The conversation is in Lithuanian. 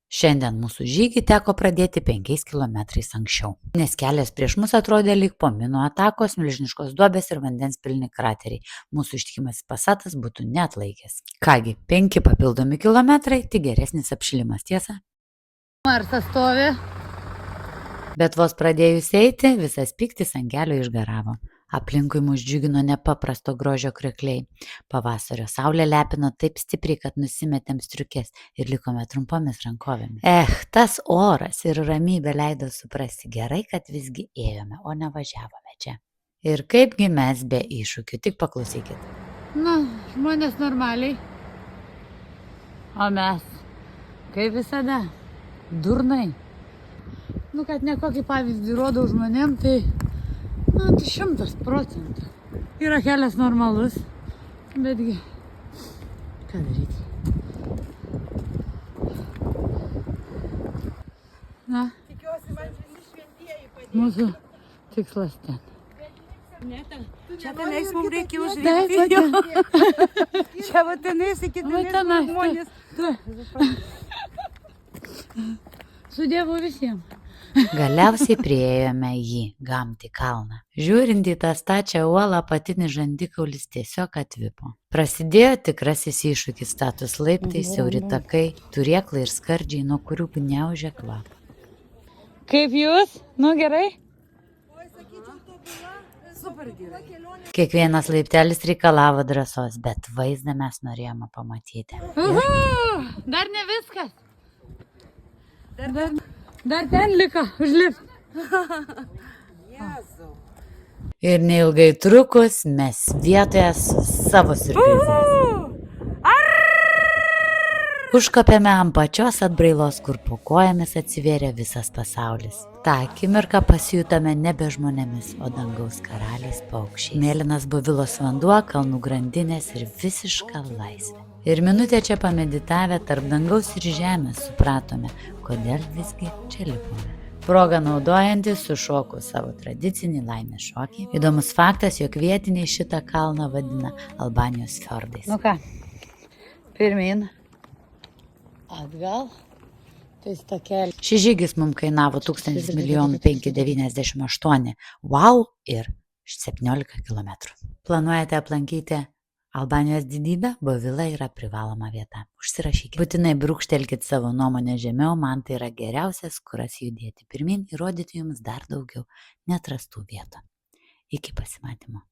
Šiandien mūsų žygį teko pradėti 5 kilometrais anksčiau, nes kelias prieš mus atrodė lyg po minų atakos, milžiniškos duobės ir vandens pilni krateriai. Mūsų ištikimas Passatas būtų neatlaikęs. Kągi, 5 papildomi kilometrai, tik geresnis apšilimas, tiesa? Marsas stovi. Bet vos pradėjus eiti, visas pyktis ant kelio išgaravo. Aplinkui mus džiugino nepaprasto grožio kriokliai. Pavasario saulė lepino taip stipriai, kad nusimetėm striukes ir likome trumpomis rankovėmis. Tas oras ir ramybė leido suprasti gerai, kad visgi ėjome, o ne važiavome čia. Ir kaipgi mes be iššūkių, tik paklausykit. Žmonės normaliai. O mes, kaip visada, durnai. Kad ne kokį pavyzdį rodau žmonėm, tai 100%. Yra kelias normalus, betgi ką daryti? Tikiuosi, man visi šventieji padės. Mūsų tikslas ten. Čia tenais mums reikia užrėkti. Čia va tenais iki tenais žmonės. Su Dievu visiems. Galiausiai priėjome jį, Gamtį kalną. Žiūrint į tą stačią uolą, apatinis žandikaulis tiesiog atvipo. Prasidėjo tikrasis iššūkis, status laiptai, siauri takai, turėklai ir skardžiai, nuo kurių gniaužė kvapą. Kaip jūs? Gerai? Oi, sakyčiau, tobula. Super gerai. Kiekvienas laiptelis reikalavo drąsos, bet vaizdą mes norėjome pamatyti. Dar ne viskas. Dar ten liko užlipti. Jėzau. Ir neilgai trukus mes vietoje su savo siurprizais. Užkopėme ant pačios atbrailos, kur po kojomis atsivėrė visas pasaulis. Ta akimirką pasijutome nebe žmonėmis, o dangaus karaliais paukščiais. Mėlynas Bovilos vanduo, kalnų grandinės ir visiška laisvė. Ir minutę čia pameditavę tarp dangaus ir žemės supratome, kodėl visgi čia lipome. Progą naudojantis sušoku savo tradicinį laimės šokį. Įdomus faktas, jog vietiniai šitą kalną vadina Albanijos fjordais. Ką, pirmin, atgal, tais takeliai. Šis žygis mums kainavo 1 598 wow ir 17 kilometrų. Planuojate aplankyti Albanijos didybę? Bovila yra privaloma vieta. Užsirašykite. Būtinai brūkštelkit savo nuomonę žemiau, man tai yra geriausias kuras judėti pirmin ir rodyti jums dar daugiau neatrastų vietų. Iki pasimatymo.